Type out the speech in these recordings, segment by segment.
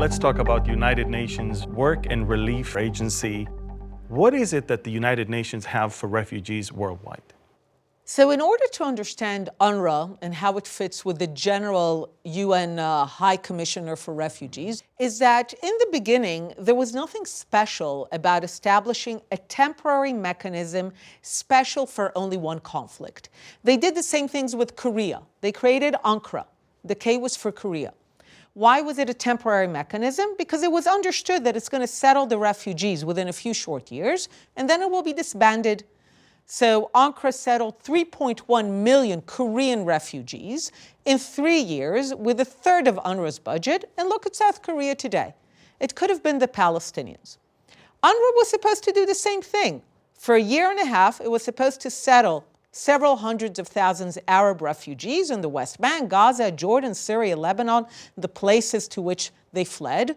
Let's talk about United Nations Work and Relief Agency. What is it that the United Nations have for refugees worldwide? So in order to understand UNRWA and how it fits with the general UN High Commissioner for Refugees, is that in the beginning, there was nothing special about establishing a temporary mechanism special for only one conflict. They did the same things with Korea. They created UNCRA. The K was for Korea. Why was it a temporary mechanism? Because it was understood that it's going to settle the refugees within a few short years, and then it will be disbanded. So UNCRA settled 3.1 million Korean refugees in 3 years with a third of UNRWA's budget. And look at South Korea today. It could have been the Palestinians. UNRWA was supposed to do the same thing. For a year and a half, it was supposed to settle several hundreds of thousands of Arab refugees in the West Bank, Gaza, Jordan, Syria, Lebanon, the places to which they fled,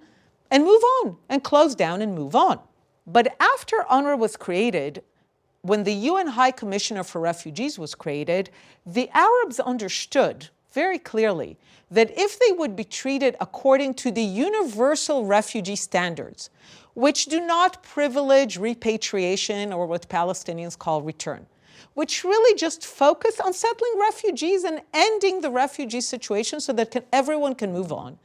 and move on, and close down and move on. But after UNRWA was created, when the UN High Commissioner for Refugees was created, the Arabs understood very clearly that if they would be treated according to the universal refugee standards, which do not privilege repatriation or what Palestinians call return, which really just focus on settling refugees and ending the refugee situation so that everyone can move on,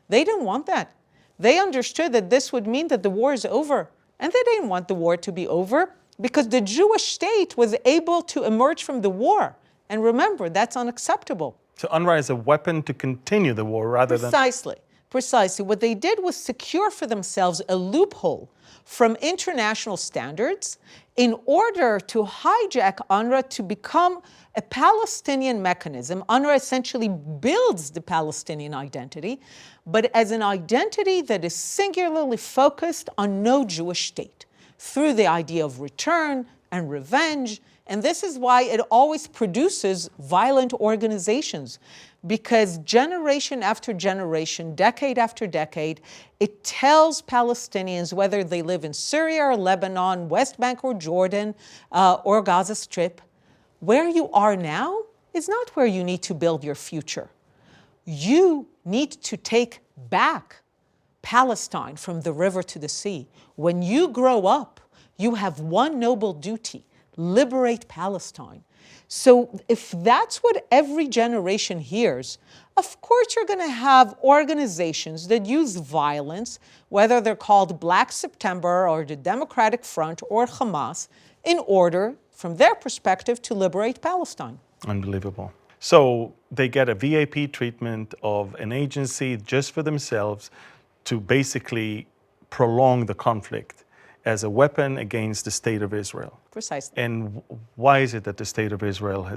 they didn't want that. They understood that this would mean that the war is over, and they didn't want the war to be over, because the Jewish state was able to emerge from the war. And remember, that's unacceptable. So UNRWA is a weapon to continue the war rather than... Precisely. What they did was secure for themselves a loophole from international standards in order to hijack UNRWA to become a Palestinian mechanism. UNRWA essentially builds the Palestinian identity, but as an identity that is singularly focused on no Jewish state, through the idea of return and revenge. And this is why it always produces violent organizations, because generation after generation, decade after decade, it tells Palestinians, whether they live in Syria or Lebanon, West Bank or Jordan, or Gaza Strip, where you are now is not where you need to build your future. You need to take back Palestine from the river to the sea. When you grow up, you have one noble duty: liberate Palestine. So if that's what every generation hears, of course you're going to have organizations that use violence, whether they're called Black September or the Democratic Front or Hamas, in order, from their perspective, to liberate Palestine. Unbelievable. So they get a VIP treatment of an agency just for themselves to basically prolong the conflict as a weapon against the state of Israel. Precisely. And why is it that the state of Israel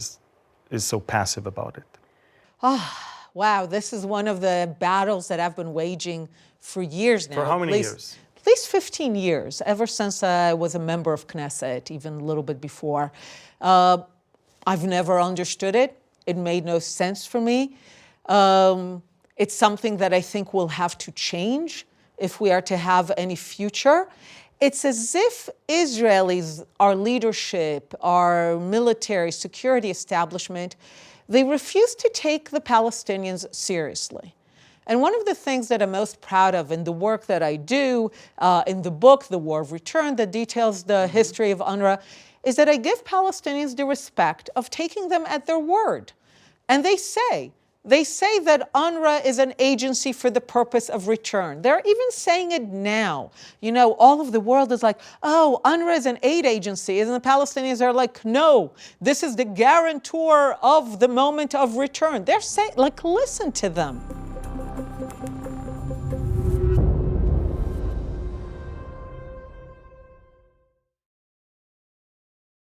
is so passive about it? Wow, this is one of the battles that I've been waging for years now. For how many years? At least 15 years, ever since I was a member of Knesset, even a little bit before. I've never understood it. It made no sense for me. It's something that I think will have to change if we are to have any future. It's as if Israelis, our leadership, our military security establishment, they refuse to take the Palestinians seriously. And one of the things that I'm most proud of in the work that I do, in the book, The War of Return, that details the history of UNRWA, is that I give Palestinians the respect of taking them at their word. And they say that UNRWA is an agency for the purpose of return. They're even saying it now. You know, all of the world is like, oh, UNRWA is an aid agency. And the Palestinians are like, no, this is the guarantor of the moment of return. They're saying, like, listen to them.